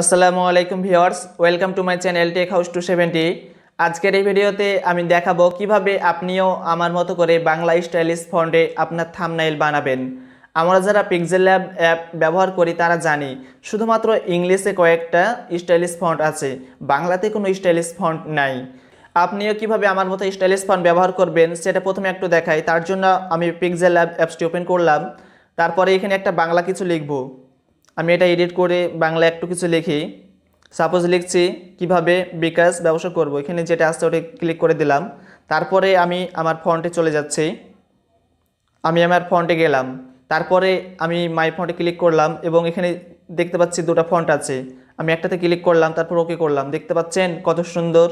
আসসালামু আলাইকুম viewers, welcome to my channel Tech House 270। আজকের এই ভিডিওতে আমি দেখাবো কিভাবে আপনিও আমার মতো করে বাংলা স্টাইলিশ ফন্টে আপনার থাম্বনেইল বানাবেন। আমরা যারা পিক্সেল ল্যাব অ্যাপ ব্যবহার করি তারা জানি শুধুমাত্র ইংলিশে কয়েকটা স্টাইলিশ ফন্ট আছে, বাংলাতে কোনো স্টাইলিশ ফন্ট নাই। আপনিও কিভাবে আমার মতো স্টাইলিশ ফন্ট ব্যবহার করবেন সেটা প্রথমে একটু দেখাই। তার জন্য আমি পিক্সেল ল্যাব অ্যাপসটি ওপেন করলাম। তারপরে এখানে একটা বাংলা কিছু লিখবো। আমি এটা এডিট করে বাংলা একটু কিছু লিখি। সাপোজ লিখছি কিভাবে বিকাশ ব্যবসা করব, এখানে যেটা আসছে ওটা ক্লিক করে দিলাম। তারপরে আমি আমার ফন্টে চলে যাচ্ছি। আমি আমার ফন্টে গেলাম, তারপরে আমি মাই ফন্টে ক্লিক করলাম এবং এখানে দেখতে পাচ্ছি দুটো ফন্ট আছে। আমি একটাতে ক্লিক করলাম, তারপর ওকে করলাম। দেখতে পাচ্ছেন কত সুন্দর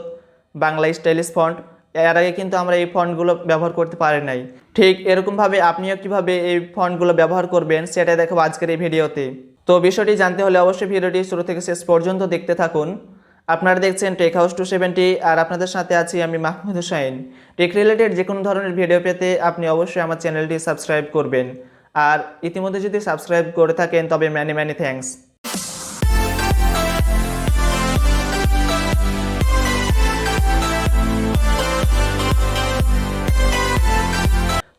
বাংলা স্টাইলিশ ফন্ট। এর আগে কিন্তু আমরা এই ফন্টগুলো ব্যবহার করতে পারি নাই। ঠিক এরকমভাবে আপনিও কিভাবে এই ফন্টগুলো ব্যবহার করবেন সেটাই দেখাবো আজকের এই ভিডিওতে। তো বিষয়টি জানতে হলে অবশ্যই ভিডিওটি শুরু থেকে শেষ পর্যন্ত দেখতে থাকুন। আপনারা দেখছেন টেক হাউস 270 আর আপনাদের সাথে আছি আমি মাহমুদ হুসাইন। টেক রিলেটেড যে কোনো ধরনের ভিডিও পেতে আপনি অবশ্যই আমার চ্যানেলটি সাবস্ক্রাইব করবেন। আর ইতিমধ্যে যদি সাবস্ক্রাইব করে থাকেন তবে ম্যানি ম্যানি থ্যাঙ্কস।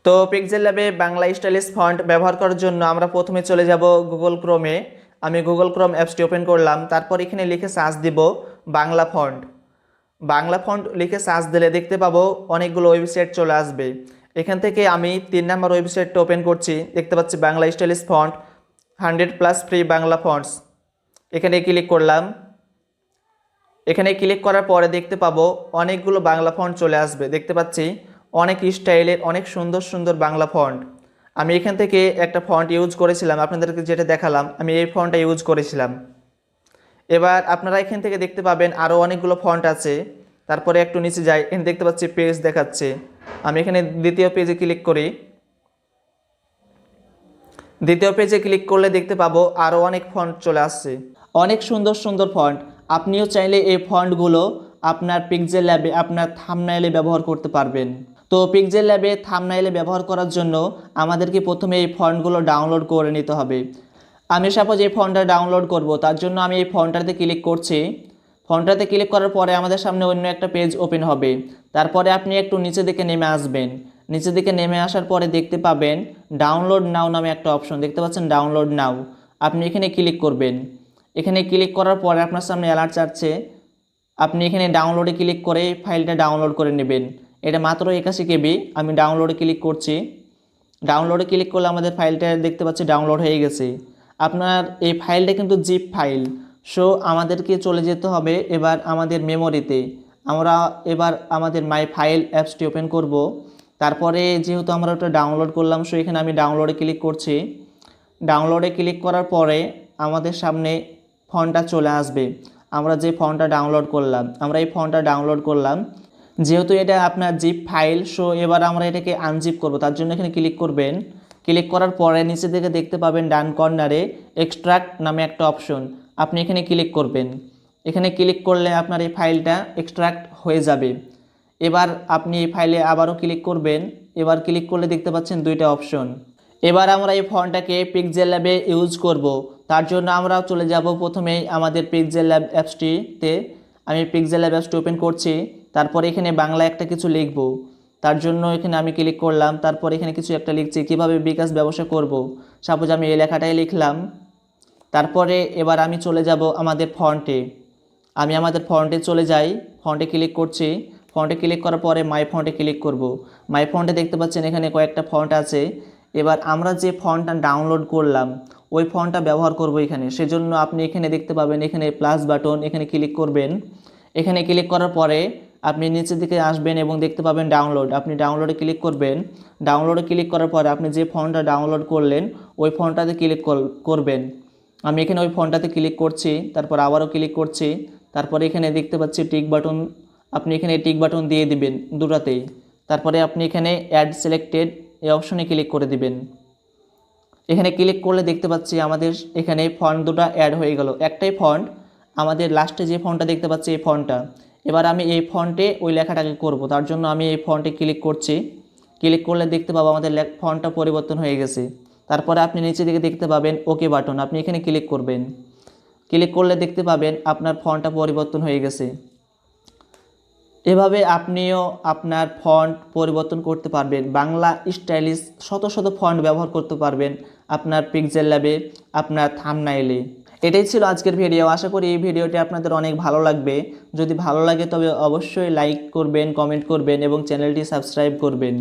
তো পিক্সেল ল্যাবে বাংলা স্টাইলিশ ফন্ট ব্যবহার করার জন্য আমরা প্রথমে চলে যাব গুগল ক্রোমে। আমি গুগল ক্রোম অ্যাপসটি ওপেন করলাম, তারপর এখানে লিখে সার্চ দিব বাংলা ফন্ট। বাংলা ফন্ট লিখে সার্চ দিলে দেখতে পাবো অনেকগুলো ওয়েবসাইট চলে আসবে। এখান থেকে আমি 3 নম্বর ওয়েবসাইটটা ওপেন করছি। দেখতে পাচ্ছি Bangla stylish font 100+ free Bangla fonts. এখানে ক্লিক করলাম। এখানে ক্লিক করার পরে দেখতে পাবো অনেকগুলো বাংলা ফন্ট চলে আসবে। দেখতে পাচ্ছি অনেক স্টাইলের অনেক সুন্দর সুন্দর বাংলা ফন্ট। আমি এখান থেকে একটা ফন্ট ইউজ করেছিলাম, আপনাদেরকে যেটা দেখালাম আমি এই ফন্টটা ইউজ করেছিলাম। এবার আপনারা এখান থেকে দেখতে পাবেন আরও অনেকগুলো ফন্ট আছে। তারপরে একটু নিচে যাই, এখানে দেখতে পাচ্ছি পেজ দেখাচ্ছে। আমি এখানে দ্বিতীয় পেজে ক্লিক করি। দ্বিতীয় পেজে ক্লিক করলে দেখতে পাবো আরও অনেক ফন্ট চলে আসছে, অনেক সুন্দর সুন্দর ফন্ট। আপনিও চাইলে এই ফন্টগুলো আপনার পিক্সেল ল্যাবে আপনার থাম্বনেইলে ব্যবহার করতে পারবেন। তো পিক্সেল ল্যাবে থাম্বনেইলে ব্যবহার করার জন্য আমাদেরকে প্রথমে এই ফন্টগুলো ডাউনলোড করে নিতে হবে। আমি সাপোজ এই ফন্টটা ডাউনলোড করব, তার জন্য আমি এই ফন্টটাতে ক্লিক করছি। ফন্টটাতে ক্লিক করার পরে আমাদের সামনে অন্য একটা পেজ ওপেন হবে। তারপরে আপনি একটু নিচে দিকে নেমে আসবেন। নিচে দিকে নেমে আসার পরে দেখতে পাবেন ডাউনলোড নাও নামে একটা অপশন, দেখতে পাচ্ছেন ডাউনলোড নাও। আপনি এখানে ক্লিক করবেন। এখানে ক্লিক করার পরে আপনার সামনে অ্যালার্ট চাচ্ছে। আপনি এখানে ডাউনলোডে ক্লিক করে ফাইলটা ডাউনলোড করে নেবেন। এটা মাত্র 81 KB। আমি ডাউনলোডে ক্লিক করছি। ডাউনলোডে ক্লিক করলে আমাদের ফাইলটা দেখতে পাচ্ছি ডাউনলোড হয়ে গেছে। আপনার এই ফাইলটা কিন্তু জিপ ফাইল। সো আমাদেরকে চলে যেতে হবে এবার আমাদের মেমোরিতে। আমরা এবার আমাদের মাই ফাইল অ্যাপসটি ওপেন করব। তারপরে যেহেতু আমরা ওটা ডাউনলোড করলাম, সো এখানে আমি ডাউনলোডে ক্লিক করছি। ডাউনলোডে ক্লিক করার পরে আমাদের সামনে ফন্টটা চলে আসবে। আমরা যে ফন্টটা ডাউনলোড করলাম, আমরা এই ফন্টটা ডাউনলোড করলাম। যেহেতু এটা আপনার জিপ ফাইল, সো এবার আমরা এটাকে আনজিপ করব। তার জন্য এখানে ক্লিক করবেন। ক্লিক করার পরে নিচে দিকে দেখতে পাবেন ডান কর্নারে এক্সট্রাক্ট নামে একটা অপশন। আপনি এখানে ক্লিক করবেন। এখানে ক্লিক করলে আপনার এই ফাইলটা এক্সট্রাক্ট হয়ে যাবে। এবার আপনি এই ফাইলে আবারও ক্লিক করবেন। এবার ক্লিক করলে দেখতে পাচ্ছেন দুইটা অপশন। এবার আমরা এই ফন্টটাকে পিক্সেল ল্যাবে ইউজ করব। তার জন্য আমরা চলে যাব প্রথমেই আমাদের পিক্সেল ল্যাব অ্যাপসটিতে। আমি পিক্সেল ল্যাব অ্যাপসটি ওপেন করছি। তারপরে এখানে বাংলা একটা কিছু লিখব। তার জন্য এখানে আমি ক্লিক করলাম। তারপর এখানে কিছু একটা লিখছি কিভাবে বিকাশ ব্যবসা করব। সাপোজ আমি এই লেখাটাই লিখলাম। তারপরে এবার আমি চলে যাব আমাদের ফন্টে। আমি আমাদের ফন্টে চলে যাই। ফন্টে ক্লিক করছি। ফন্টে ক্লিক করার পরে মাই ফন্টে ক্লিক করব। মাই ফন্টে দেখতে পাচ্ছেন এখানে কয়েকটা ফন্ট আছে। এবার আমরা যে ফন্টটা ডাউনলোড করলাম ওই ফন্টটা ব্যবহার করব এখানে। সেজন্য আপনি এখানে দেখতে পাবেন এখানে প্লাস বাটন, এখানে ক্লিক করবেন। এখানে ক্লিক করার পরে আপনি নিচের দিকে আসবেন এবং দেখতে পাবেন ডাউনলোড। আপনি ডাউনলোডে ক্লিক করবেন। ডাউনলোডে ক্লিক করার পরে আপনি যে ফন্টটা ডাউনলোড করলেন ওই ফন্টটাতে ক্লিক করবেন। আমি এখানে ওই ফন্টটাতে ক্লিক করছি। তারপর আবারও ক্লিক করছি। তারপরে এখানে দেখতে পাচ্ছি টিক বাটন। আপনি এখানে টিক বাটন দিয়ে দিবেন দুটাতেই। তারপরে আপনি এখানে অ্যাড সিলেক্টেড এই অপশনে ক্লিক করে দিবেন। এখানে ক্লিক করলে দেখতে পাচ্ছি আমাদের এখানে ফন্ট দুটো অ্যাড হয়ে গেল। একটাই ফন্ট, আমাদের লাস্টে যে ফন্টটা দেখতে পাচ্ছি এই ফন্টটা। এবার আমি এই ফন্টে ওই লেখাটাকে করব। তার জন্য আমি এই ফন্টে ক্লিক করছি। ক্লিক করলে দেখতে পাবো আমাদের ফন্টটা পরিবর্তন হয়ে গেছে। তারপরে আপনি নিচে দিকে দেখতে পাবেন ওকে বাটন, আপনি এখানে ক্লিক করবেন। ক্লিক করলে দেখতে পাবেন আপনার ফন্টটা পরিবর্তন হয়ে গেছে। এভাবে আপনিও আপনার ফন্ট পরিবর্তন করতে পারবেন। বাংলা স্টাইলিশ শত শত ফন্ট ব্যবহার করতে পারবেন আপনার পিক্সেল ল্যাবে, আপনার থাম্বনেইলে। এটাই ছিল আজকের ভিডিও। আশা করি এই ভিডিওটি আপনাদের অনেক ভালো লাগবে। যদি ভালো লাগে তবে অবশ্যই লাইক করবেন, কমেন্ট করবেন এবং চ্যানেলটি সাবস্ক্রাইব করবেন।